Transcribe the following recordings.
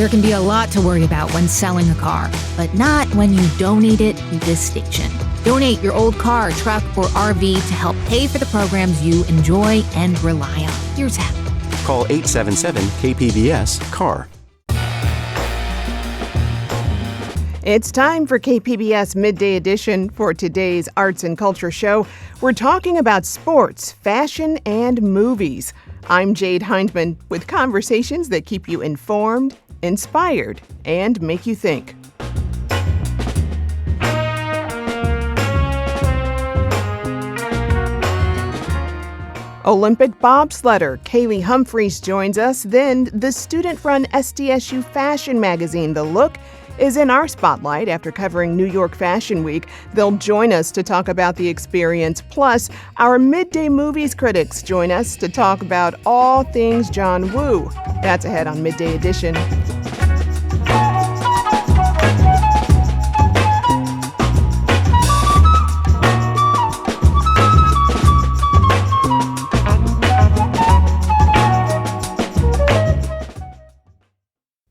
There can be a lot to worry about when selling a car, but not when you donate it to this station. Donate your old car, truck, or RV to help pay for the programs you enjoy and rely on. Here's how. Call 877-KPBS-CAR. It's time for KPBS Midday Edition. For today's Arts and Culture show, we're talking about sports, fashion, and movies. I'm Jade Hindman with conversations that keep you informed, inspired, and make you think. Olympic bobsledder Kaillie Humphries joins us. Then the student-run SDSU fashion magazine, The Look, is in our spotlight after covering New York Fashion Week. They'll join us to talk about the experience. Plus, our Midday Movies critics join us to talk about all things John Woo. That's ahead on Midday Edition.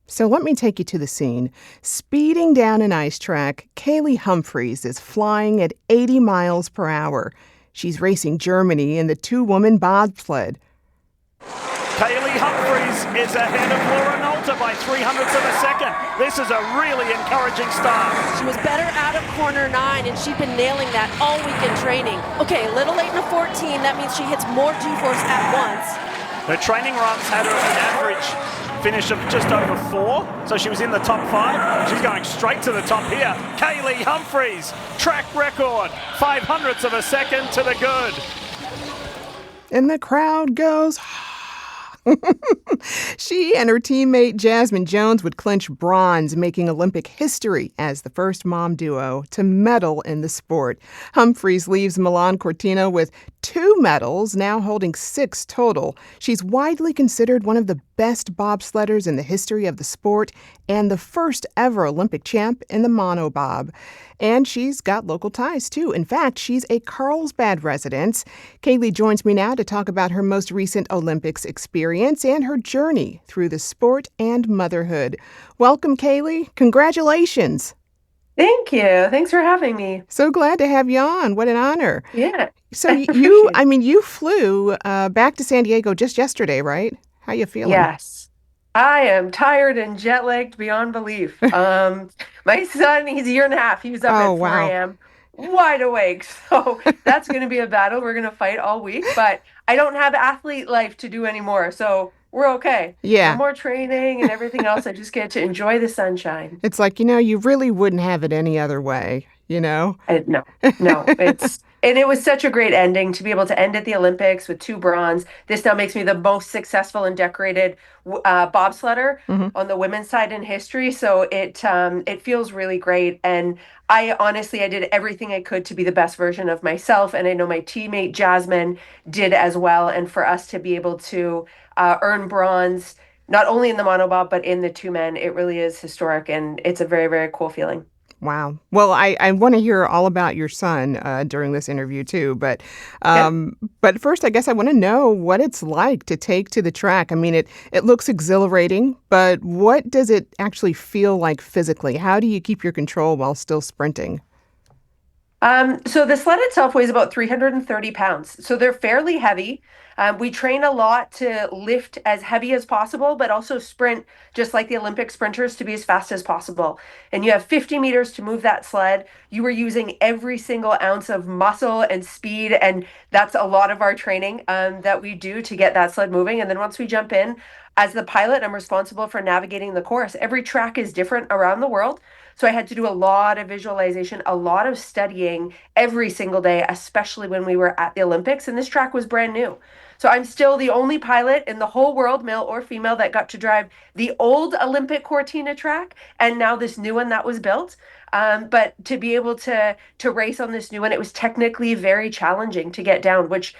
So let me take you to the scene. Speeding down an ice track, Kaillie Humphries is flying at 80 miles per hour. She's racing Germany in the two-woman bobsled. Kaillie Humphries is ahead of Laura Nolte by 0.03 of a second. This is a really encouraging start. She was better out of corner 9, and she's been nailing that all week in training. Okay, a little late in the 14. That means she hits more G-force at once. Her training runs had her an average finish of just over 4, so she was in the top 5. She's going straight to the top here. Kaillie Humphries, track record, 0.05 of a second to the good. And the crowd goes, She and her teammate Jasmine Jones would clinch bronze, making Olympic history as the first mom duo to medal in the sport. Humphries leaves Milan-Cortina with 2 medals, now holding 6 total. She's widely considered one of the best bobsledders in the history of the sport and the first ever Olympic champ in the monobob. And she's got local ties, too. In fact, she's a Carlsbad resident. Kaillie joins me now to talk about her most recent Olympics experience and her journey through the sport and motherhood. Welcome, Kaillie. Congratulations. Thank you. Thanks for having me. So glad to have you on. What an honor. Yeah. So you flew back to San Diego just yesterday, right? How you feeling? Yes. I am tired and jet-lagged beyond belief. My son, he's a year and a half. He was up at 4 a.m. wide awake. So that's going to be a battle we're going to fight all week. But I don't have athlete life to do anymore. So we're okay. Yeah. No more training and everything else. I just get to enjoy the sunshine. It's like, you really wouldn't have it any other way, No. And it was such a great ending to be able to end at the Olympics with 2 bronze. This now makes me the most successful and decorated bobsledder on the women's side in history. So it feels really great. And I did everything I could to be the best version of myself. And I know my teammate Jasmine did as well. And for us to be able to earn bronze, not only in the monobob, but in the 2 men, it really is historic. And it's a very, very cool feeling. Wow. Well, I want to hear all about your son during this interview, too. But first, I guess I want to know what it's like to take to the track. I mean, it looks exhilarating, but what does it actually feel like physically? How do you keep your control while still sprinting? So the sled itself weighs about 330 pounds. So they're fairly heavy. We train a lot to lift as heavy as possible, but also sprint just like the Olympic sprinters to be as fast as possible. And you have 50 meters to move that sled. You are using every single ounce of muscle and speed, and that's a lot of our training that we do to get that sled moving. And then once we jump in, as the pilot, I'm responsible for navigating the course. Every track is different around the world. So I had to do a lot of visualization, a lot of studying every single day, especially when we were at the Olympics. And this track was brand new. So I'm still the only pilot in the whole world, male or female, that got to drive the old Olympic Cortina track and now this new one that was built. But to be able to race on this new one, it was technically very challenging to get down, which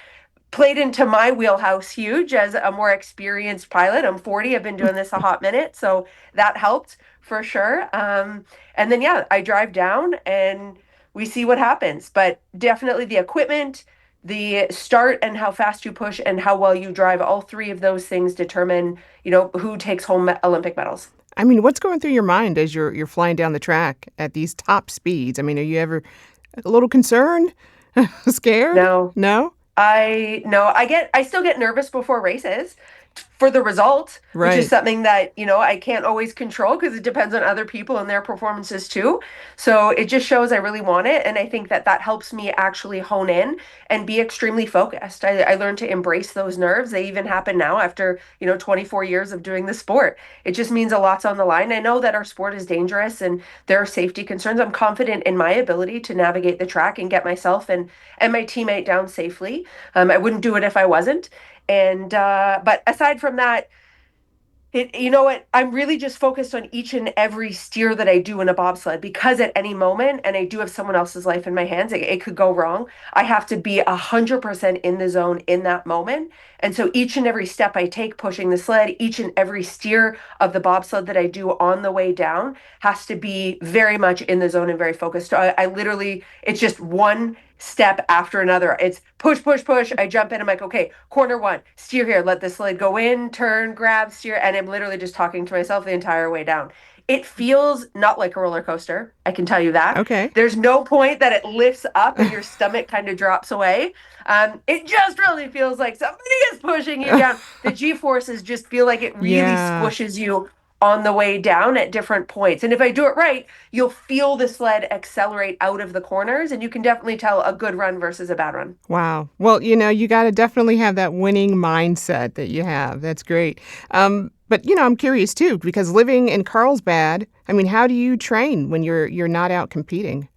played into my wheelhouse huge as a more experienced pilot. I'm 40. I've been doing this a hot minute. So that helped for sure. And then, I drive down and we see what happens. But definitely the equipment, the start and how fast you push and how well you drive, all 3 of those things determine, who takes home Olympic medals. I mean, what's going through your mind as you're flying down the track at these top speeds? I mean, are you ever a little concerned, scared? No. No? I still get nervous before races for the result, which is Right. something that, I can't always control because it depends on other people and their performances too. So it just shows I really want it. And I think that that helps me actually hone in and be extremely focused. I learned to embrace those nerves. They even happen now after, 24 years of doing the sport. It just means a lot's on the line. I know that our sport is dangerous and there are safety concerns. I'm confident in my ability to navigate the track and get myself and my teammate down safely. I wouldn't do it if I wasn't. And but aside from that, you know what? I'm really just focused on each and every steer that I do in a bobsled because at any moment, and I do have someone else's life in my hands, it could go wrong. I have to be 100% in the zone in that moment. And so each and every step I take pushing the sled, each and every steer of the bobsled that I do on the way down has to be very much in the zone and very focused. So I literally, it's just one step after another. It's push, push, push. I jump in. I'm like, okay, corner one, steer here. Let the sled go in, turn, grab, steer. And I'm literally just talking to myself the entire way down. It feels not like a roller coaster. I can tell you that. Okay. There's no point that it lifts up and your stomach kind of drops away. It just really feels like somebody is pushing you down. The G-forces just feel like it really squishes you on the way down at different points. And if I do it right, you'll feel the sled accelerate out of the corners, and you can definitely tell a good run versus a bad run. Wow. Well, you got to definitely have that winning mindset that you have. That's great. But, I'm curious, too, because living in Carlsbad, I mean, how do you train when you're not out competing?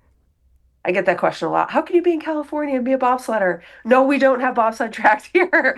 I get that question a lot. How can you be in California and be a bobsledder? No, we don't have bobsled tracks here.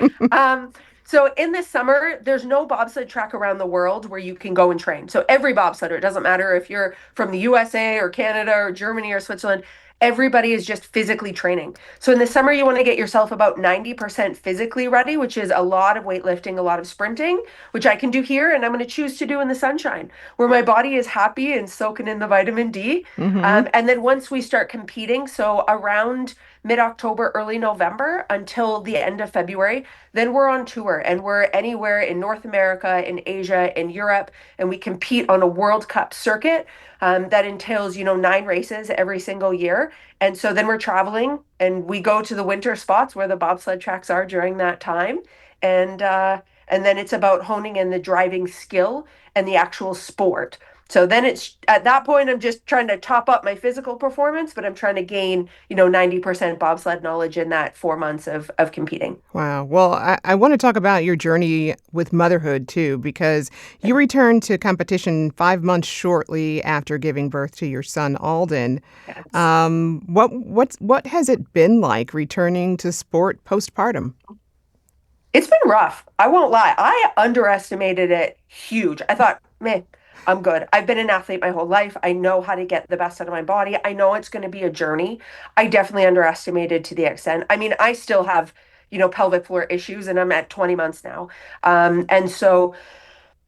So in the summer, there's no bobsled track around the world where you can go and train. So every bobsledder, it doesn't matter if you're from the USA or Canada or Germany or Switzerland, everybody is just physically training. So in the summer, you want to get yourself about 90% physically ready, which is a lot of weightlifting, a lot of sprinting, which I can do here. And I'm going to choose to do in the sunshine where my body is happy and soaking in the vitamin D. And then once we start competing, so around mid-October, early November until the end of February, then we're on tour and we're anywhere in North America, in Asia, in Europe, and we compete on a World Cup circuit that entails, 9 races every single year. And so then we're traveling and we go to the winter spots where the bobsled tracks are during that time. And then it's about honing in the driving skill and the actual sport. So then it's at that point, I'm just trying to top up my physical performance, but I'm trying to gain, 90% bobsled knowledge in that 4 months of competing. Wow. Well, I want to talk about your journey with motherhood, too, because you returned to competition 5 months shortly after giving birth to your son, Alden. Yes. What has it been like returning to sport postpartum? It's been rough. I won't lie. I underestimated it huge. I thought, man, I'm good. I've been an athlete my whole life. I know how to get the best out of my body. I know it's going to be a journey. I definitely underestimated to the extent. I mean, I still have, pelvic floor issues and I'm at 20 months now. And so,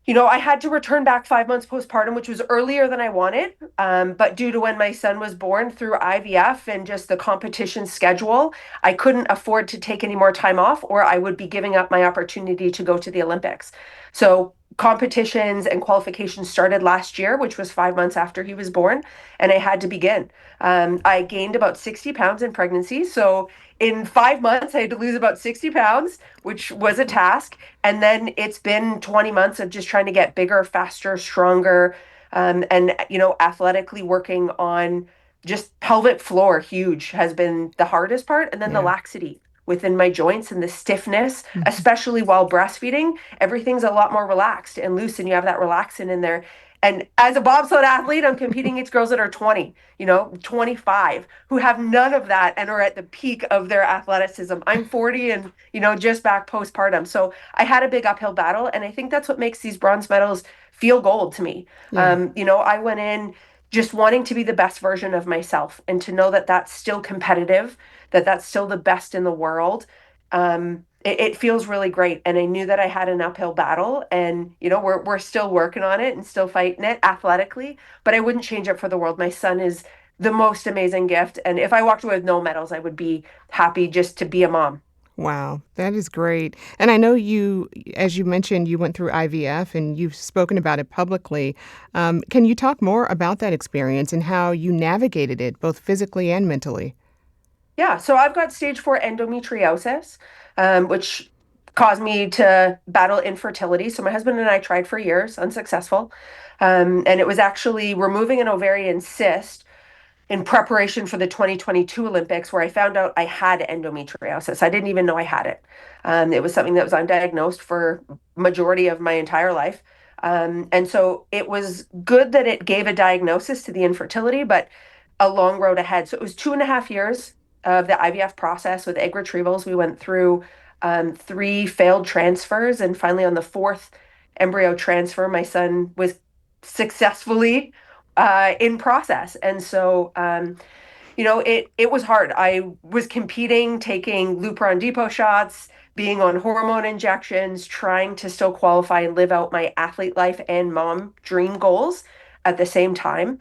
I had to return back 5 months postpartum, which was earlier than I wanted. But due to when my son was born through IVF and just the competition schedule, I couldn't afford to take any more time off or I would be giving up my opportunity to go to the Olympics. So competitions and qualifications started last year, which was 5 months after he was born, and I had to begin. I gained about 60 pounds in pregnancy. So in 5 months, I had to lose about 60 pounds, which was a task. And then it's been 20 months of just trying to get bigger, faster, stronger, and, athletically working on just pelvic floor, huge, has been the hardest part. And then the laxity within my joints and the stiffness, especially while breastfeeding, everything's a lot more relaxed and loose, and you have that relaxin in there. And as a bobsled athlete, I'm competing against girls that are 20, 25, who have none of that and are at the peak of their athleticism. I'm 40 and, just back postpartum. So I had a big uphill battle. And I think that's what makes these bronze medals feel gold to me. Yeah. I went in just wanting to be the best version of myself and to know that that's still competitive, that that's still the best in the world. It feels really great. And I knew that I had an uphill battle and, we're still working on it and still fighting it athletically, but I wouldn't change it for the world. My son is the most amazing gift. And if I walked away with no medals, I would be happy just to be a mom. Wow, that is great. And I know you, as you mentioned, you went through IVF and you've spoken about it publicly. Can you talk more about that experience and how you navigated it, both physically and mentally? Yeah, so I've got stage 4 endometriosis, which caused me to battle infertility. So my husband and I tried for years, unsuccessful. And it was actually removing an ovarian cyst in preparation for the 2022 Olympics, where I found out I had endometriosis. I didn't even know I had it. It was something that was undiagnosed for majority of my entire life. And so it was good that it gave a diagnosis to the infertility, but a long road ahead. So it was 2.5 years of the IVF process with egg retrievals. We went through 3 failed transfers, and finally on the 4th embryo transfer, my son was successfully in process. And so, it was hard. I was competing, taking Lupron depot shots, being on hormone injections, trying to still qualify and live out my athlete life and mom dream goals at the same time.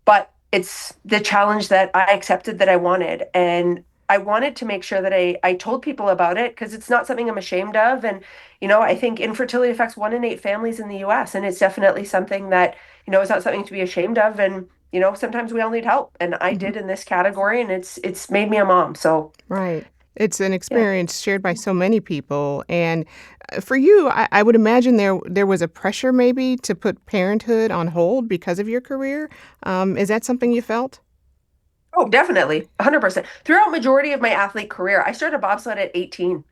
But it's the challenge that I accepted that I wanted. And I wanted to make sure that I told people about it because it's not something I'm ashamed of. And, I think infertility affects 1 in 8 families in the US. And it's definitely something that, is not something to be ashamed of. And, sometimes we all need help. And I did in this category, and it's made me a mom. So, Right. It's an yeah. experience shared by so many people. And for you, I would imagine there was a pressure maybe to put parenthood on hold because of your career. Is that something you felt? Oh, definitely. 100%. Throughout majority of my athlete career, I started bobsled at 18.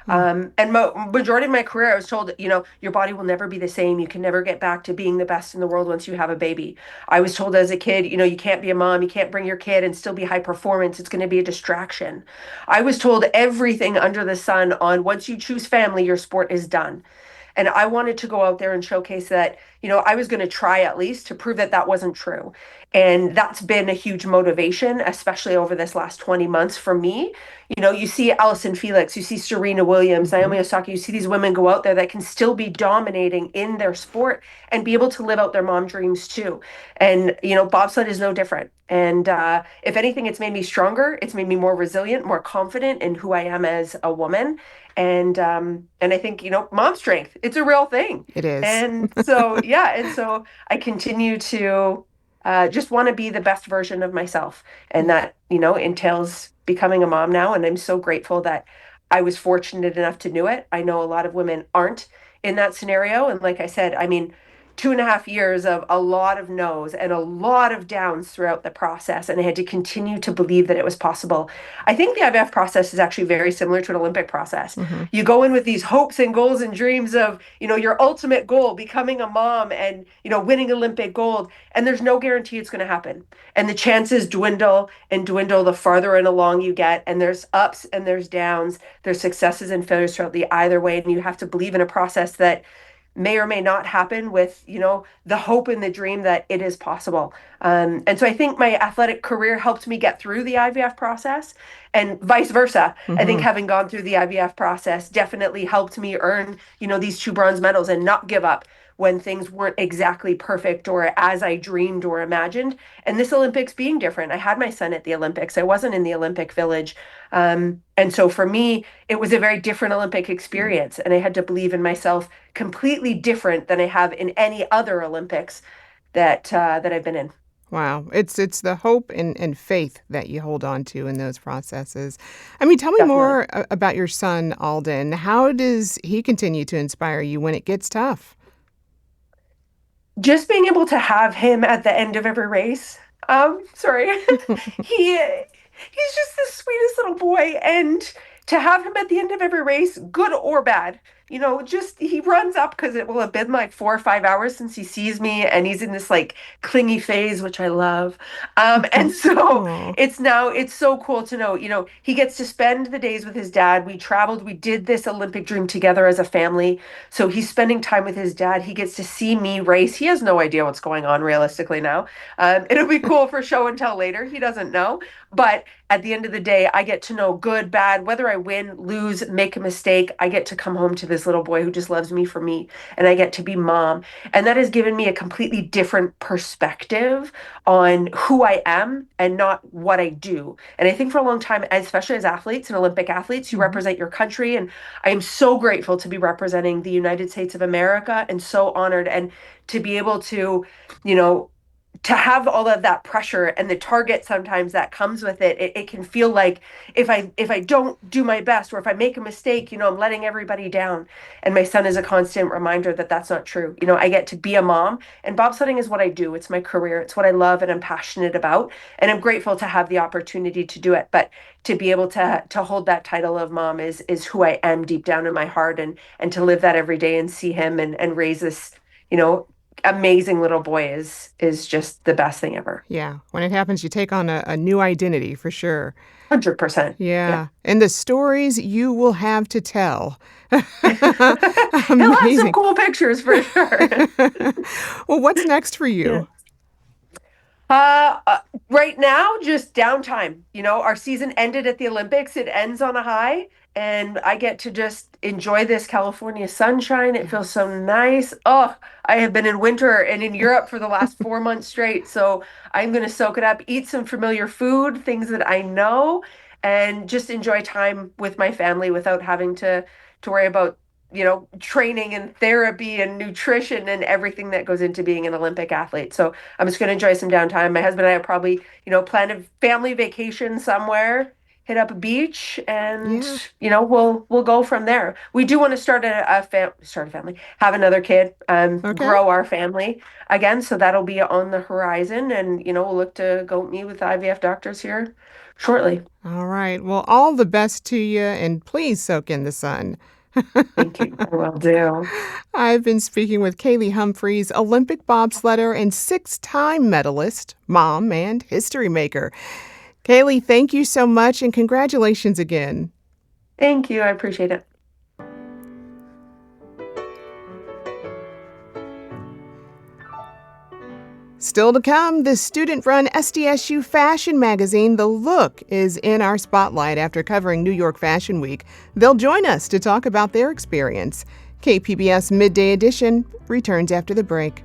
Hmm. And majority of my career, I was told, your body will never be the same. You can never get back to being the best in the world once you have a baby. I was told as a kid, you can't be a mom, you can't bring your kid and still be high performance. It's going to be a distraction. I was told everything under the sun on once you choose family, your sport is done. And I wanted to go out there and showcase that, I was going to try at least to prove that that wasn't true. And that's been a huge motivation, especially over this last 20 months for me. You see Allison Felix, you see Serena Williams, Hmm. Naomi Osaka, you see these women go out there that can still be dominating in their sport and be able to live out their mom dreams too. And, bobsled is no different. And if anything, it's made me stronger. It's made me more resilient, more confident in who I am as a woman. And I think, mom strength, it's a real thing. It is. And so, yeah, and so I continue to just want to be the best version of myself. And that, entails becoming a mom now. And I'm so grateful that I was fortunate enough to do it. I know a lot of women aren't in that scenario. And like I said, I mean, 2.5 years of a lot of no's and a lot of downs throughout the process. And I had to continue to believe that it was possible. I think the IVF process is actually very similar to an Olympic process. Hmm. You go in with these hopes and goals and dreams of, your ultimate goal, becoming a mom and, winning Olympic gold. And there's no guarantee it's going to happen. And the chances dwindle and dwindle the farther and along you get. And there's ups and there's downs. There's successes and failures throughout the either way. And you have to believe in a process that may or may not happen with, the hope and the dream that it is possible. And so I think my athletic career helped me get through the IVF process and vice versa. I think Hmm. having gone through the IVF process definitely helped me earn, these 2 bronze medals and not give up when things weren't exactly perfect or as I dreamed or imagined. And this Olympics being different. I had my son at the Olympics. I wasn't in the Olympic Village. And so for me, it was a very different Olympic experience. And I had to believe in myself completely different than I have in any other Olympics that I've been in. Wow. It's the hope and faith that you hold on to in those processes. I mean, tell me Definitely. more about your son, Alden. How does he continue to inspire you when it gets tough? Just being able to have him at the end of every race. Sorry. He's just the sweetest little boy. And to have him at the end of every race, good or bad, just he runs up because it will have been like 4 or 5 hours since he sees me, and he's in this like clingy phase, which I love. And so Oh, it's so cool to know, he gets to spend the days with his dad. We traveled, we did this Olympic dream together as a family. So he's spending time with his dad. He gets to see me race. He has no idea what's going on realistically now. It'll be cool for show and tell later. He doesn't know. But at the end of the day, I get to know good, bad, whether I win, lose, make a mistake. I get to come home to this this little boy who just loves me for me, and I get to be mom. And that has given me a completely different perspective on who I am and not what I do. And I think for a long time, especially as athletes and Olympic athletes, you represent your country. And I am so grateful to be representing the United States of America, and so honored, and to be able to, you know, to have all of that pressure and the target sometimes that comes with it, it can feel like if I don't do my best, or if I make a mistake, I'm letting everybody down. And my son is a constant reminder that that's not true. I get to be a mom, and bobsledding is what I do. It's my career. It's what I love and I'm passionate about. And I'm grateful to have the opportunity to do it. But to be able to hold that title of mom is who I am deep down in my heart, and to live that every day and see him and raise this, amazing little boy is just the best thing ever. Yeah. When it happens, you take on a new identity for sure. 100%. Yeah. And the stories you will have to tell. He'll have some cool pictures for sure. Well, what's next for you? Right now, just downtime. Our season ended at the Olympics. It ends on a high, and I get to just enjoy this California sunshine. It feels so nice. Oh, I have been in winter and in Europe for the last 4 months straight. So I'm going to soak it up, eat some familiar food, things that I know, and just enjoy time with my family without having to worry about training and therapy and nutrition and everything that goes into being an Olympic athlete. So I'm just going to enjoy some downtime. My husband and I will probably, plan a family vacation somewhere, hit up a beach, and, we'll go from there. We do want to start a family, have another kid, grow our family again. So that'll be on the horizon, and, we'll look to go meet with IVF doctors here shortly. All right. Well, all the best to you, and please soak in the sun. Thank you. I will do. I've been speaking with Kaillie Humphries, Olympic bobsledder and 6-time medalist, mom, and history maker. Kaillie, thank you so much, and congratulations again. Thank you. I appreciate it. Still to come, the student-run SDSU fashion magazine, The Look, is in our spotlight after covering New York Fashion Week. They'll join us to talk about their experience. KPBS Midday Edition returns after the break.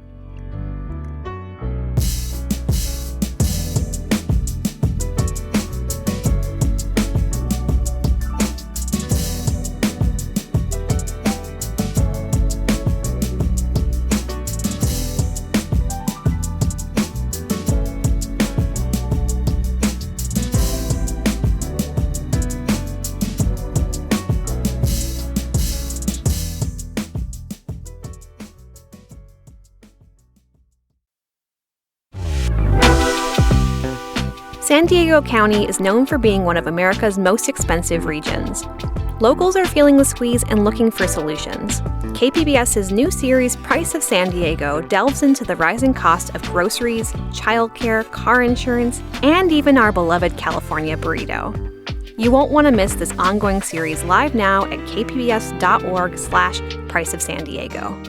San Diego County is known for being one of America's most expensive regions. Locals are feeling the squeeze and looking for solutions. KPBS's new series, Price of San Diego, delves into the rising cost of groceries, childcare, car insurance, and even our beloved California burrito. You won't want to miss this ongoing series live now at kpbs.org/Price of San Diego.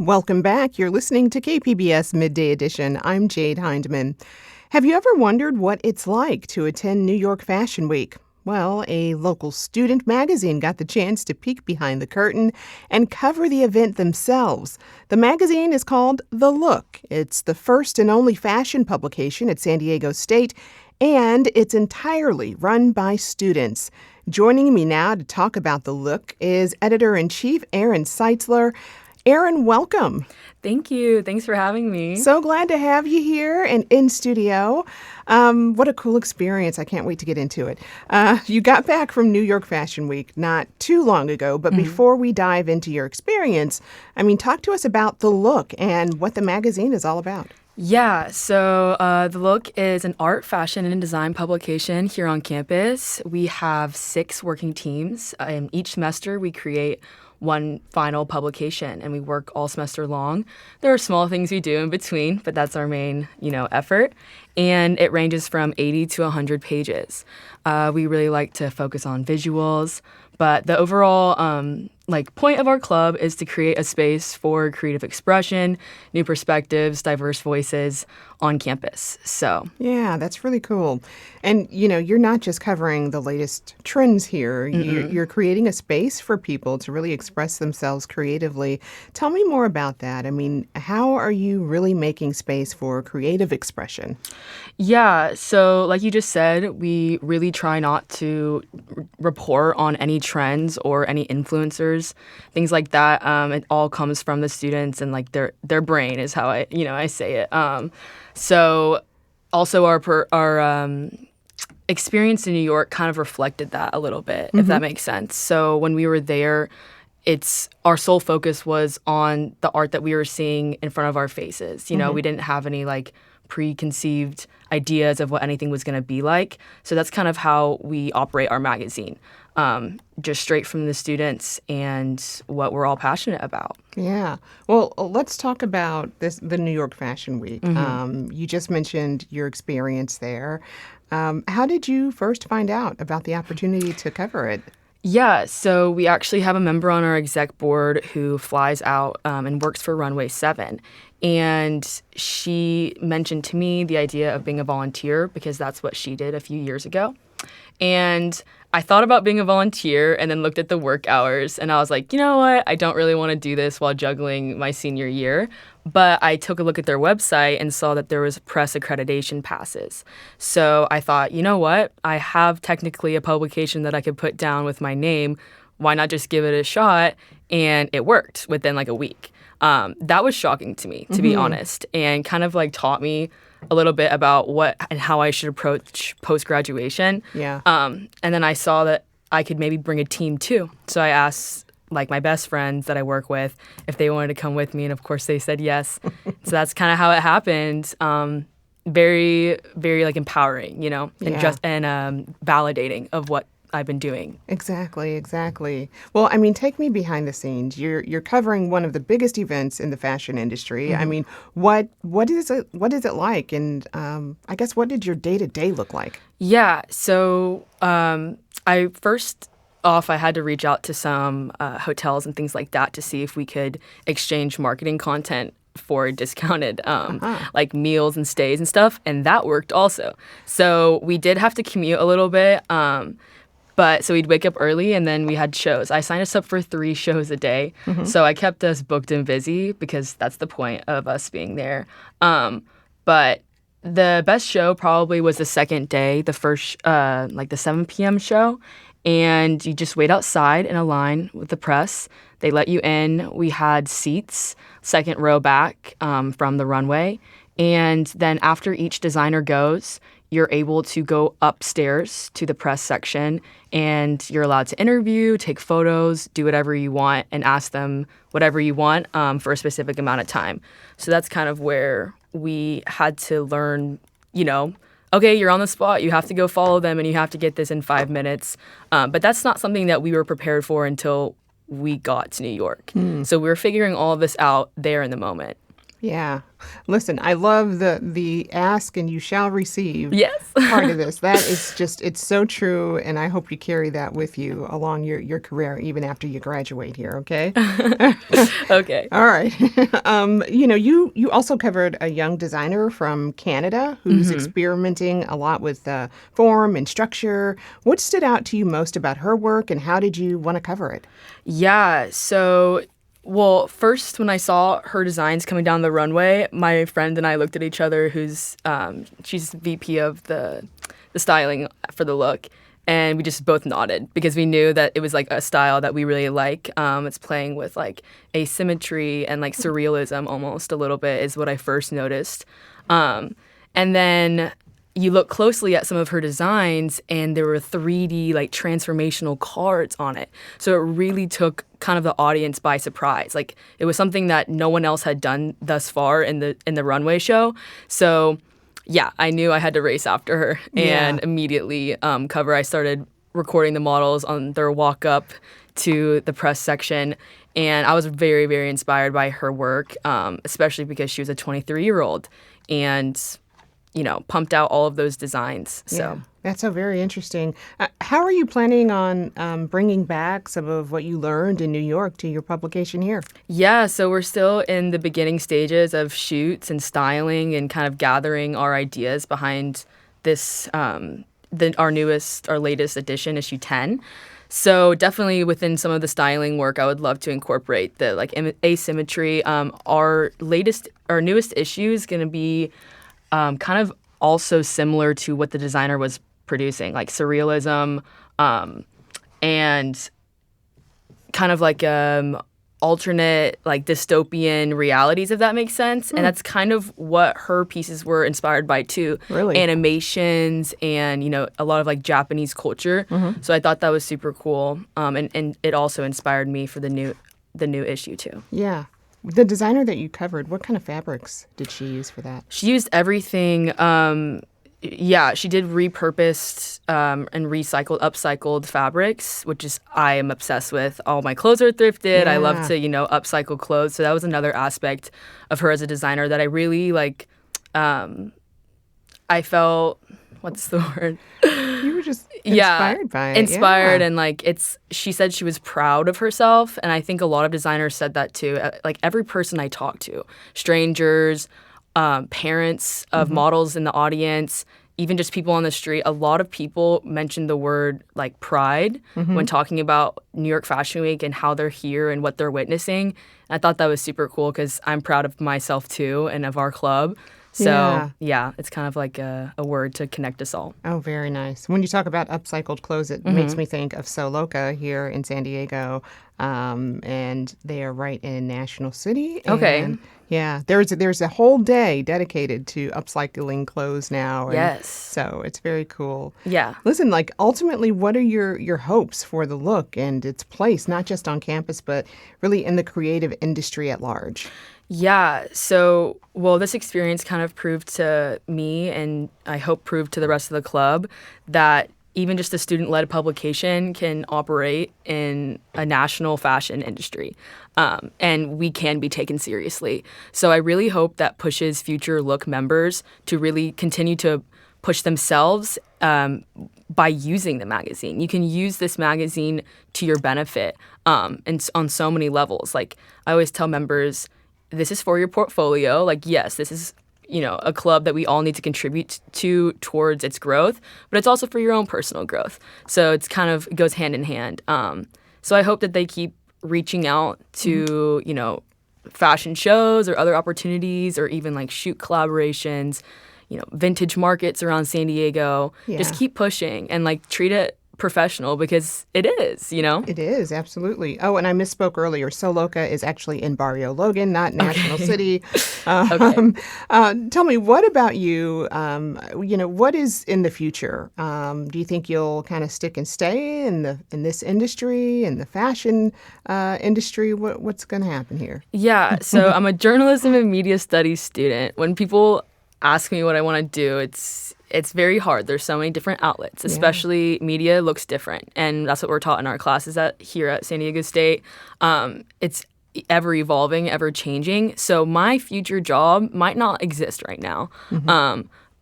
Welcome back. You're listening to KPBS Midday Edition. I'm Jade Hindman. Have you ever wondered what it's like to attend New York Fashion Week? Well, a local student magazine got the chance to peek behind the curtain and cover the event themselves. The magazine is called The Look. It's the first and only fashion publication at San Diego State, and it's entirely run by students. Joining me now to talk about The Look is Editor-in-Chief Erin Seitzler. Erin, welcome. Thank you. Thanks for having me. So glad to have you here and in studio. What a cool experience. I can't wait to get into it. You got back from New York Fashion Week not too long ago, but before we dive into your experience, talk to us about The Look and what the magazine is all about. Yeah, so The Look is an art, fashion, and design publication here on campus. We have 6 working teams. Each semester, we create one final publication, and we work all semester long. There are small things we do in between, but that's our main, effort. And it ranges from 80 to 100 pages. We really like to focus on visuals, but the overall point of our club is to create a space for creative expression, new perspectives, diverse voices on campus. So yeah, that's really cool. And, you're not just covering the latest trends here. You're creating a space for people to really express themselves creatively. Tell me more about that. I mean, how are you really making space for creative expression? Yeah, so like you just said, we really try not to report on any trends or any influencers, things like that. It all comes from the students and like their brain is how I say it. So also our experience in New York kind of reflected that a little bit, if that makes sense. So when we were there, our sole focus was on the art that we were seeing in front of our faces. We didn't have any like preconceived ideas of what anything was going to be like. So that's kind of how we operate our magazine, just straight from the students and what we're all passionate about. Yeah. Well, let's talk about the New York Fashion Week. You just mentioned your experience there. How did you first find out about the opportunity to cover it? Yeah, so we actually have a member on our exec board who flies out and works for Runway 7. And she mentioned to me the idea of being a volunteer because that's what she did a few years ago. And I thought about being a volunteer and then looked at the work hours and I was like, you know what? I don't really want to do this while juggling my senior year. But I took a look at their website and saw that there was press accreditation passes. So I thought, you know what? I have technically a publication that I could put down with my name. Why not just give it a shot? And it worked within like a week. That was shocking to me, to be honest, and kind of like taught me a little bit about what and how I should approach post-graduation. Yeah. And then I saw that I could maybe bring a team too. So I asked like my best friends that I work with if they wanted to come with me, and of course they said yes. So that's kind of how it happened. Very, very like empowering, and validating of what I've been doing. Exactly. Well, I mean, take me behind the scenes. You're covering one of the biggest events in the fashion industry. I mean, what is it like? And I guess what did your day-to-day look like? Yeah. So I had to reach out to some hotels and things like that to see if we could exchange marketing content for discounted like meals and stays and stuff. And that worked also. So we did have to commute a little bit. But so we'd wake up early and then we had shows. I signed us up for 3 shows a day. So I kept us booked and busy because that's the point of us being there. But the best show probably was the second day, the first, like the 7 p.m. show. And you just wait outside in a line with the press. They let you in. We had seats, second row back from the runway. And then after each designer goes, you're able to go upstairs to the press section and you're allowed to interview, take photos, do whatever you want, and ask them whatever you want for a specific amount of time. So that's kind of where we had to learn, okay, you're on the spot. You have to go follow them and you have to get this in 5 minutes. But that's not something that we were prepared for until we got to New York. So we were figuring all of this out there in the moment. Yeah. Listen, I love the ask and you shall receive part of this. That is just, it's so true. And I hope you carry that with you along your career, even after you graduate here. Okay. Okay. All right. You also covered a young designer from Canada who's experimenting a lot with form and structure. What stood out to you most about her work and how did you want to cover it? Yeah. So, well, first, when I saw her designs coming down the runway, my friend and I looked at each other, she's VP of the styling for the look, and we just both nodded because we knew that it was like a style that we really like. It's playing with like asymmetry and like surrealism almost a little bit is what I first noticed. And then you look closely at some of her designs and there were 3D like transformational cards on it. So it really took kind of the audience by surprise. Like it was something that no one else had done thus far in the runway show. So yeah, I knew I had to race after her and immediately cover. I started recording the models on their walk up to the press section. And I was very, very inspired by her work, especially because she was a 23-year-old. And pumped out all of those designs. So. Yeah. That's so very interesting. How are you planning on bringing back some of what you learned in New York to your publication here? Yeah, so we're still in the beginning stages of shoots and styling and kind of gathering our ideas behind this, our latest edition, issue 10. So definitely within some of the styling work, I would love to incorporate the asymmetry. Our newest issue is going to be kind of also similar to what the designer was producing, like surrealism, and kind of like alternate, like dystopian realities, if that makes sense. And that's kind of what her pieces were inspired by too. Really? Animations and, a lot of like Japanese culture. So I thought that was super cool. And it also inspired me for the new issue too. Yeah. The designer that you covered, what kind of fabrics did she use for that? She used everything. She did repurposed and upcycled fabrics, which is I am obsessed with. All my clothes are thrifted. Yeah. I love to, upcycle clothes. So that was another aspect of her as a designer that I really I felt, what's the word? You were just inspired by it. Inspired, yeah. and she said she was proud of herself, and I think a lot of designers said that too. Like every person I talked to, strangers, parents of models in the audience, even just people on the street, a lot of people mentioned the word like pride when talking about New York Fashion Week and how they're here and what they're witnessing. And I thought that was super cool because I'm proud of myself too and of our club. So, yeah, it's kind of like a word to connect us all. Oh, very nice. When you talk about upcycled clothes, it makes me think of So Loca here in San Diego, and they are right in National City. Okay. Yeah, there's a whole day dedicated to upcycling clothes now. And Yes. So it's very cool. Yeah. Listen, ultimately, what are your hopes for the look and its place, not just on campus, but really in the creative industry at large? Yeah. So, this experience kind of proved to me, and I hope proved to the rest of the club, that even just a student-led publication can operate in a national fashion industry, and we can be taken seriously. So I really hope that pushes future Look members to really continue to push themselves by using the magazine. You can use this magazine to your benefit, and on so many levels. Like I always tell members, this is for your portfolio. Like, yes, this is, a club that we all need to contribute to towards its growth, but it's also for your own personal growth. So it goes hand in hand. So I hope that they keep reaching out to, fashion shows or other opportunities or even like shoot collaborations, vintage markets around San Diego. Yeah. Just keep pushing and treat it professional because it is, It is, absolutely. Oh, and I misspoke earlier. So Loca is actually in Barrio Logan, not National City. Tell me, what about you? What is in the future? Do you think you'll kind of stick and stay in this industry, in the fashion industry? What's going to happen here? Yeah, so I'm a journalism and media studies student. When people ask me what I want to do, it's very hard. There's so many different outlets, especially media looks different. And that's what we're taught in our classes here at San Diego State. It's ever evolving, ever changing. So my future job might not exist right now.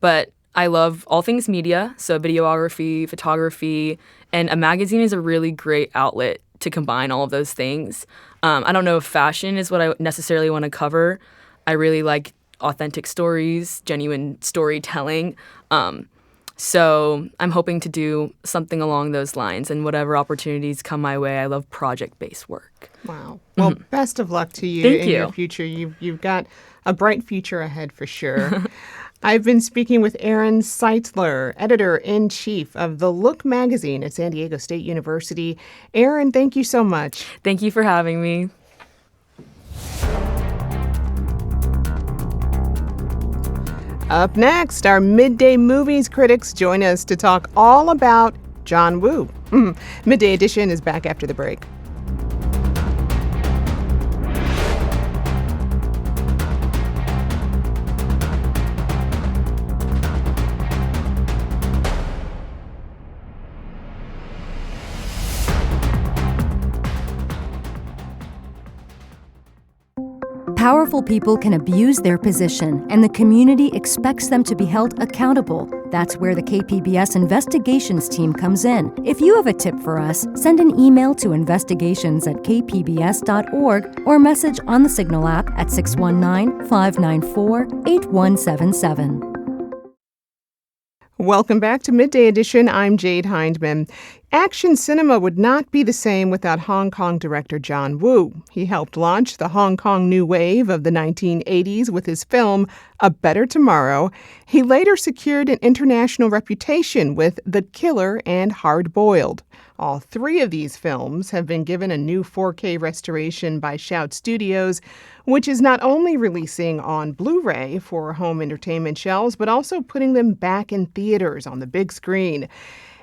But I love all things media, so videography, photography, and a magazine is a really great outlet to combine all of those things. I don't know if fashion is what I necessarily want to cover. I really like authentic stories, genuine storytelling. So I'm hoping to do something along those lines, and whatever opportunities come my way, I love project-based work. Wow. Well, best of luck to you Thank you. Your future. You've got a bright future ahead for sure. I've been speaking with Erin Seitzler, editor-in-chief of the Look magazine at San Diego State University. Erin, thank you so much. Thank you for having me. Up next, our Midday Movies critics join us to talk all about John Woo. Midday Edition is back after the break. Powerful people can abuse their position, and the community expects them to be held accountable. That's where the KPBS investigations team comes in. If you have a tip for us, send an email to investigations@kpbs.org or message on the Signal app at 619-594-8177. Welcome back to Midday Edition. I'm Jade Hindman. Action cinema would not be the same without Hong Kong director John Woo. He helped launch the Hong Kong new wave of the 1980s with his film A Better Tomorrow. He later secured an international reputation with The Killer and Hard Boiled. All three of these films have been given a new 4K restoration by Shout Studios, which is not only releasing on Blu-ray for home entertainment shelves, but also putting them back in theaters on the big screen.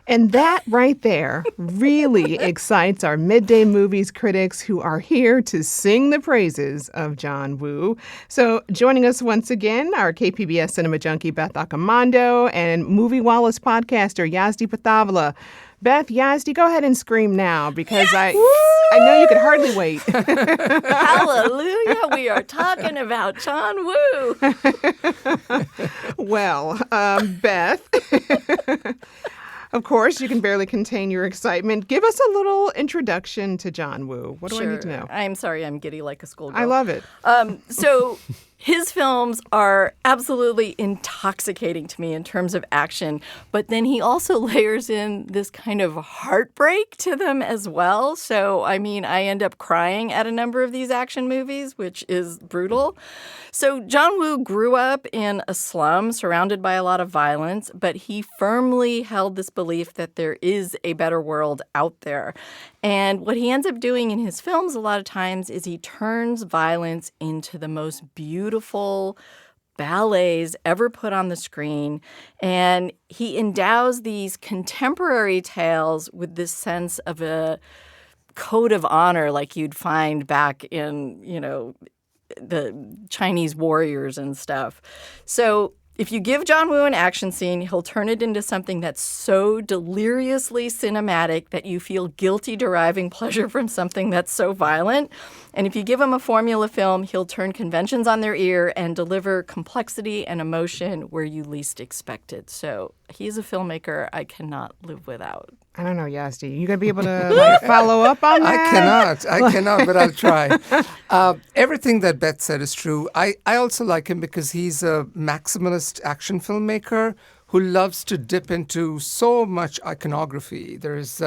And that right there really excites our Midday Movies critics who are here to sing the praises of John Woo. So joining us once again, our KPBS cinema junkie Beth Accomando and Moviewallas podcaster Yazdi Pithavala. Beth, Yazdi, go ahead and scream now because I know you could hardly wait. Hallelujah, we are talking about John Woo. Well, Beth, of course, you can barely contain your excitement. Give us a little introduction to John Woo. What do I need to know? I'm sorry, I'm giddy like a schoolgirl. I love it. So his films are absolutely intoxicating to me in terms of action, but then he also layers in this kind of heartbreak to them as well. So, I mean, I end up crying at a number of these action movies, which is brutal. So John Woo grew up in a slum surrounded by a lot of violence, but he firmly held this belief that there is a better world out there. And what he ends up doing in his films a lot of times is he turns violence into the most beautiful ballets ever put on the screen. And he endows these contemporary tales with this sense of a code of honor like you'd find back in, the Chinese warriors and stuff. So if you give John Woo an action scene, he'll turn it into something that's so deliriously cinematic that you feel guilty deriving pleasure from something that's so violent. And if you give him a formula film, he'll turn conventions on their ear and deliver complexity and emotion where you least expect it. So he's a filmmaker I cannot live without. I don't know, Yazdi. You going to be able to follow up on that? I cannot, but I'll try. Everything that Beth said is true. I also like him because he's a maximalist action filmmaker who loves to dip into so much iconography. There's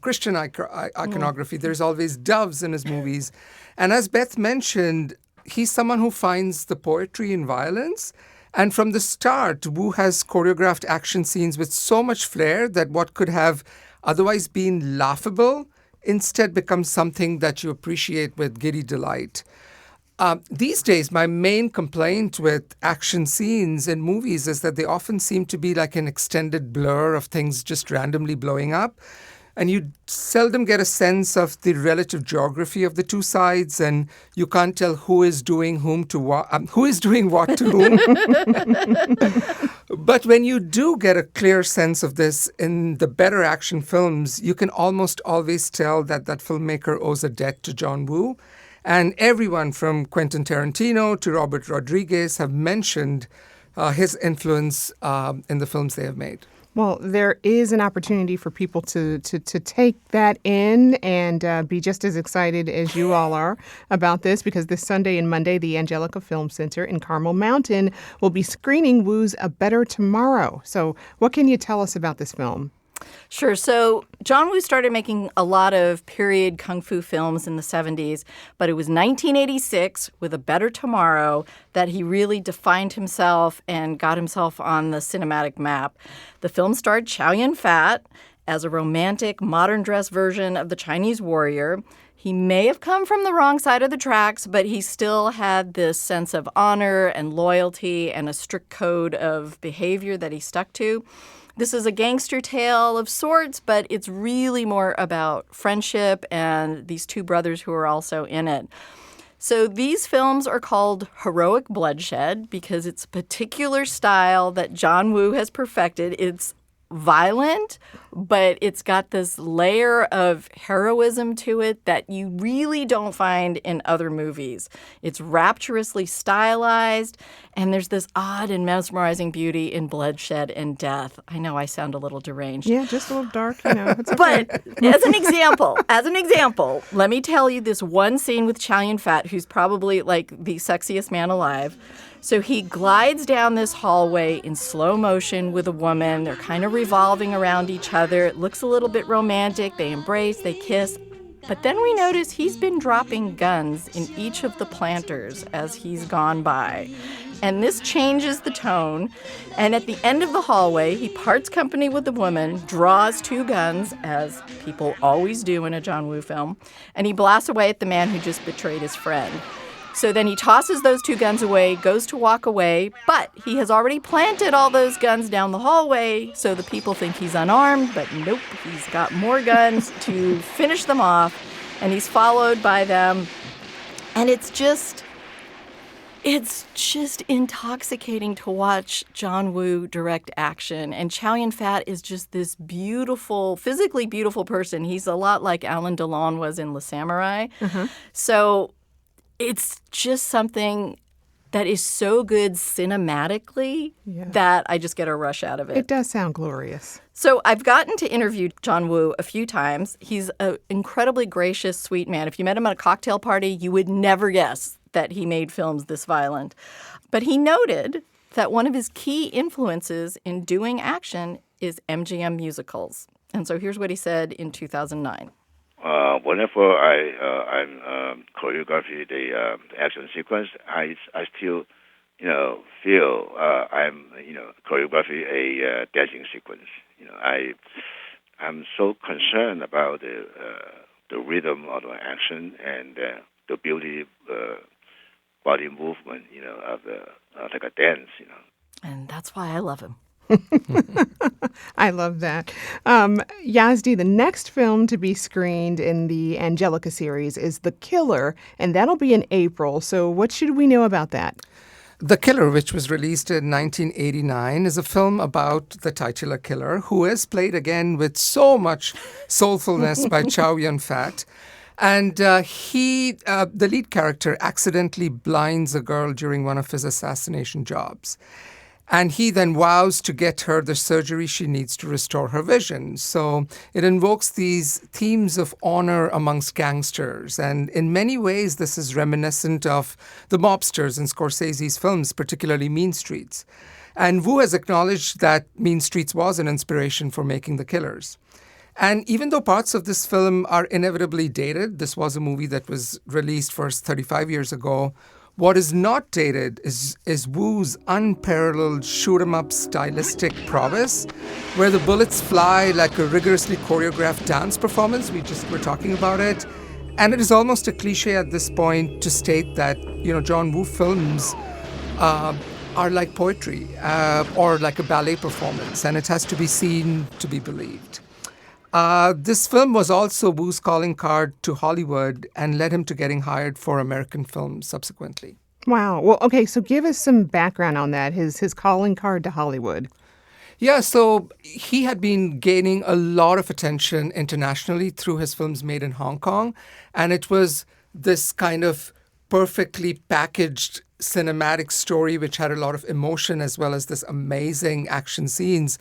Christian iconography. There's always doves in his movies. And as Beth mentioned, he's someone who finds the poetry in violence. And from the start, Woo has choreographed action scenes with so much flair that what could have otherwise been laughable instead becomes something that you appreciate with giddy delight. These days, my main complaint with action scenes in movies is that they often seem to be like an extended blur of things just randomly blowing up. And you seldom get a sense of the relative geography of the two sides, and you can't tell who is doing what to whom. But when you do get a clear sense of this in the better action films, you can almost always tell that that filmmaker owes a debt to John Woo. And everyone from Quentin Tarantino to Robert Rodriguez have mentioned his influence in the films they have made. Well, there is an opportunity for people to take that in and be just as excited as you all are about this, because this Sunday and Monday, the Angelica Film Center in Carmel Mountain will be screening Woo's A Better Tomorrow. So what can you tell us about this film? Sure. So John Woo started making a lot of period kung fu films in the 70s, but it was 1986 with A Better Tomorrow that he really defined himself and got himself on the cinematic map. The film starred Chow Yun-fat as a romantic, modern dress version of the Chinese warrior. He may have come from the wrong side of the tracks, but he still had this sense of honor and loyalty and a strict code of behavior that he stuck to. This is a gangster tale of sorts, but it's really more about friendship and these two brothers who are also in it. So these films are called heroic bloodshed because it's a particular style that John Woo has perfected. It's violent, but it's got this layer of heroism to it that you really don't find in other movies. It's rapturously stylized, and there's this odd and mesmerizing beauty in bloodshed and death. I know I sound a little deranged. Yeah, just a little dark, It's okay. But as an example, let me tell you this one scene with Chow Yun-fat, who's probably like the sexiest man alive. So he glides down this hallway in slow motion with a woman. They're kind of revolving around each other. It looks a little bit romantic. They embrace, they kiss. But then we notice he's been dropping guns in each of the planters as he's gone by. And this changes the tone. And at the end of the hallway, he parts company with the woman, draws 2 guns, as people always do in a John Woo film, and he blasts away at the man who just betrayed his friend. So then he tosses those 2 guns away, goes to walk away, but he has already planted all those guns down the hallway, so the people think he's unarmed, but nope, he's got more guns to finish them off, and he's followed by them. And it's just intoxicating to watch John Woo direct action. And Chow Yun-fat is just this beautiful, physically beautiful person. He's a lot like Alain Delon was in Le Samurai. So it's just something that is so good cinematically that I just get a rush out of it. It does sound glorious. So I've gotten to interview John Woo a few times. He's an incredibly gracious, sweet man. If you met him at a cocktail party, you would never guess that he made films this violent. But he noted that one of his key influences in doing action is MGM musicals. And so here's what he said in 2009. Whenever I'm choreography the action sequence, I still feel I'm choreography a dancing sequence. I'm so concerned about the rhythm of the action and the beauty body movement of the like a dance. And that's why I love him. I love that. Yazdi, the next film to be screened in the Angelica series is The Killer, and that'll be in April. So what should we know about that? The Killer, which was released in 1989, is a film about the titular killer, who is played again with so much soulfulness by Chow Yun-fat. And the lead character, accidentally blinds a girl during one of his assassination jobs. And he then vows to get her the surgery she needs to restore her vision. So it invokes these themes of honor amongst gangsters. And in many ways, this is reminiscent of the mobsters in Scorsese's films, particularly Mean Streets. And Woo has acknowledged that Mean Streets was an inspiration for making The Killers. And even though parts of this film are inevitably dated, this was a movie that was released first 35 years ago, what is not dated is Woo's unparalleled shoot-'em-up stylistic prowess, where the bullets fly like a rigorously choreographed dance performance. We just were talking about it. And it is almost a cliche at this point to state that, John Woo films are like poetry or like a ballet performance, and it has to be seen to be believed. This film was also Woo's calling card to Hollywood and led him to getting hired for American films subsequently. Wow. Well, okay, so give us some background on that, his calling card to Hollywood. Yeah, so he had been gaining a lot of attention internationally through his films made in Hong Kong, and it was this kind of perfectly packaged cinematic story which had a lot of emotion as well as this amazing action scenes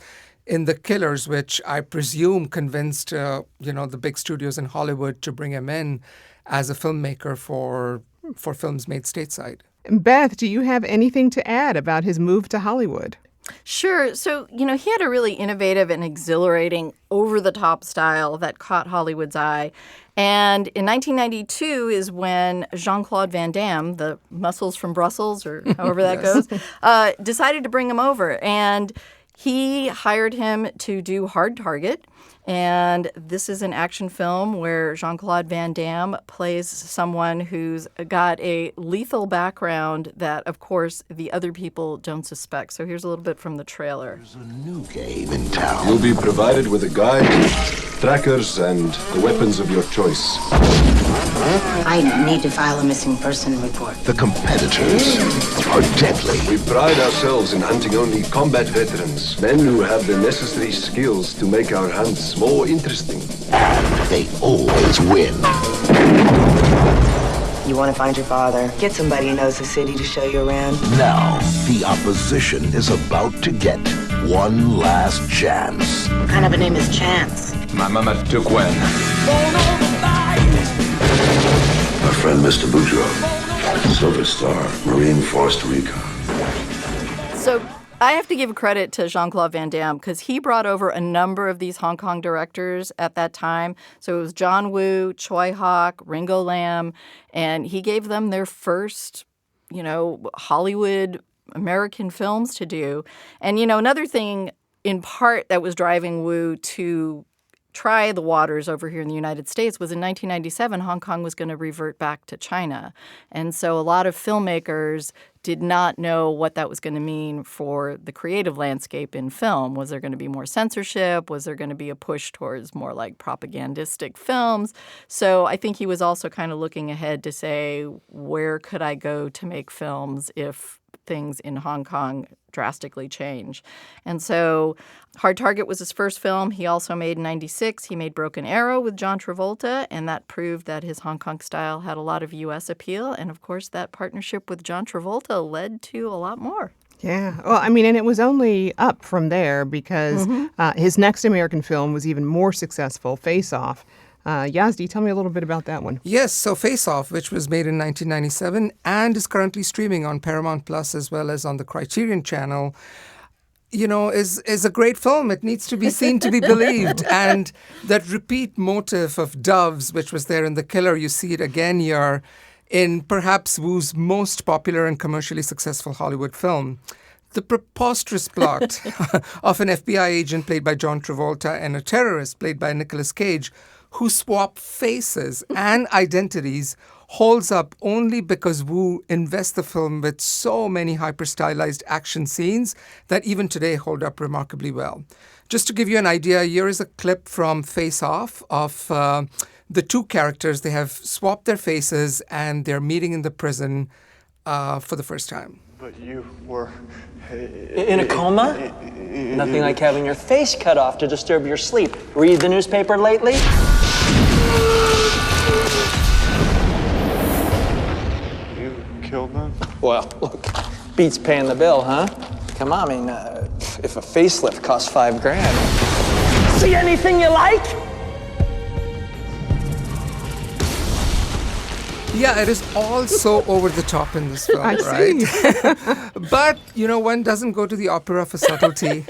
in The Killers, which I presume convinced, the big studios in Hollywood to bring him in as a filmmaker for films made stateside. Beth, do you have anything to add about his move to Hollywood? Sure. So, he had a really innovative and exhilarating over-the-top style that caught Hollywood's eye. And in 1992 is when Jean-Claude Van Damme, the muscles from Brussels, or however that goes, decided to bring him over. And he hired him to do Hard Target, and this is an action film where Jean-Claude Van Damme plays someone who's got a lethal background that, of course, the other people don't suspect. So here's a little bit from the trailer. There's a new game in town. You'll be provided with a guide, trackers, and the weapons of your choice. I need to file a missing person report. The competitors are deadly. We pride ourselves in hunting only combat veterans, men who have the necessary skills to make our hunts more interesting. And they always win. You want to find your father? Get somebody who knows the city to show you around. Now, the opposition is about to get one last chance. What kind of a name is Chance? My mama took when. My friend, Mr. Boudreaux, Silver Star, Marine Force Recon. So I have to give credit to Jean-Claude Van Damme because he brought over a number of these Hong Kong directors at that time. So it was John Woo, Choi Hock, Ringo Lam, and he gave them their first, Hollywood American films to do. And, another thing in part that was driving Woo to try the waters over here in the United States was in 1997, Hong Kong was going to revert back to China. And so a lot of filmmakers did not know what that was going to mean for the creative landscape in film. Was there going to be more censorship? Was there going to be a push towards more like propagandistic films? So I think he was also kind of looking ahead to say, where could I go to make films if things in Hong Kong drastically change? And so Hard Target was his first film. He also made in 96. He made Broken Arrow with John Travolta, and that proved that his Hong Kong style had a lot of U.S. appeal. And, of course, that partnership with John Travolta led to a lot more. Yeah. Well, and it was only up from there because his next American film was even more successful, Face Off. Yazdi, tell me a little bit about that one. Yes, so Face Off, which was made in 1997 and is currently streaming on Paramount+ as well as on the Criterion Channel, is a great film. It needs to be seen to be believed. And that repeat motif of doves, which was there in The Killer, you see it again here in perhaps Woo's most popular and commercially successful Hollywood film. The preposterous plot of an FBI agent played by John Travolta and a terrorist played by Nicolas Cage who swap faces and identities holds up only because Woo invests the film with so many hyper-stylized action scenes that even today hold up remarkably well. Just to give you an idea, here is a clip from Face Off of the two characters. They have swapped their faces and they're meeting in the prison for the first time. But you were... In a coma? Nothing like having your face cut off to disturb your sleep. Read the newspaper lately? You killed them? Well, look, beats paying the bill, huh? Come on, if a facelift costs $5,000. See anything you like? Yeah, it is all so over the top in this film, right? But, one doesn't go to the opera for subtlety.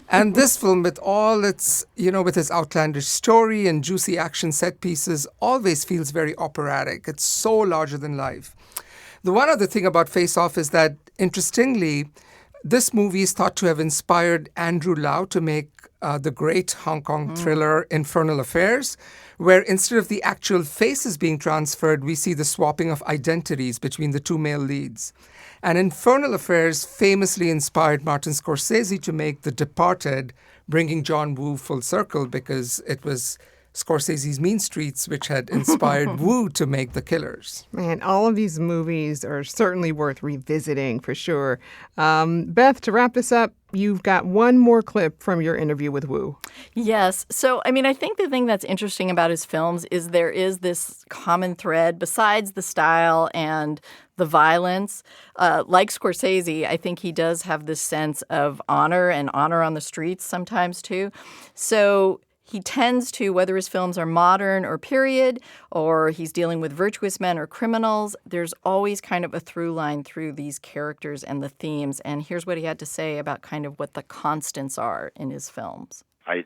And this film, with all its, with its outlandish story and juicy action set pieces, always feels very operatic. It's so larger than life. The one other thing about Face Off is that, interestingly, this movie is thought to have inspired Andrew Lau to make the great Hong Kong thriller Infernal Affairs, where instead of the actual faces being transferred, we see the swapping of identities between the two male leads. And Infernal Affairs famously inspired Martin Scorsese to make The Departed, bringing John Woo full circle because it was Scorsese's Mean Streets which had inspired Woo to make The Killers. Man, all of these movies are certainly worth revisiting for sure. Beth, to wrap this up, you've got one more clip from your interview with Woo. Yes. So, I think the thing that's interesting about his films is there is this common thread besides the style and the violence. Like Scorsese, I think he does have this sense of honor and honor on the streets sometimes too. So he tends to, whether his films are modern or period, or he's dealing with virtuous men or criminals, there's always kind of a through line through these characters and the themes. And here's what he had to say about kind of what the constants are in his films. I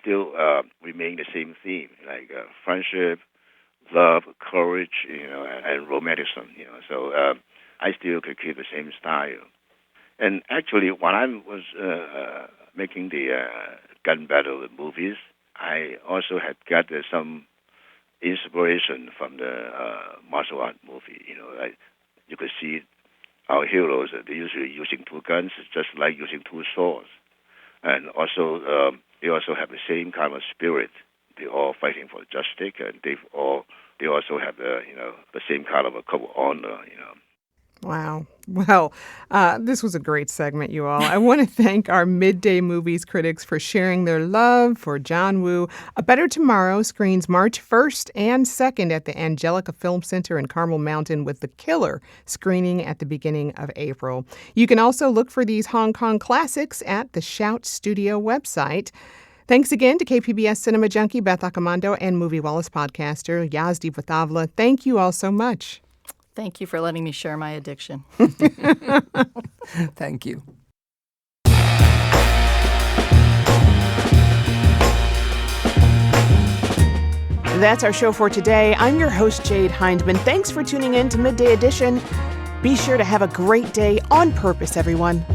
still remain the same theme, like friendship, love, courage, and romanticism. So I still could keep the same style. And actually, when I was making the gun battle movies, I also had got some inspiration from the martial art movie. Like you could see our heroes, they're usually using two guns, just like using two swords. And also, they also have the same kind of spirit. They're all fighting for justice, and they all they also have the same kind of a couple honor. Wow. Well, this was a great segment, you all. I want to thank our Midday Movies critics for sharing their love for John Woo. A Better Tomorrow screens March 1st and 2nd at the Angelica Film Center in Carmel Mountain, with The Killer screening at the beginning of April. You can also look for these Hong Kong classics at the Shout Studio website. Thanks again to KPBS Cinema Junkie Beth Accomando and Moviewallas podcaster Yazdi Pithavala. Thank you all so much. Thank you for letting me share my addiction. Thank you. That's our show for today. I'm your host, Jade Hindman. Thanks for tuning in to Midday Edition. Be sure to have a great day on purpose, everyone.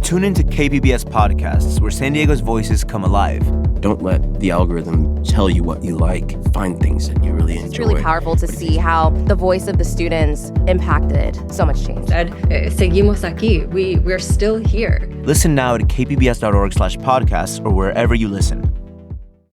Tune into KPBS podcasts, where San Diego's voices come alive. Don't let the algorithm tell you what you like. Find things that you really enjoy. It's really powerful to see how the voice of the students impacted so much change. Seguimos aquí. We're still here. Listen now at kpbs.org/podcasts or wherever you listen.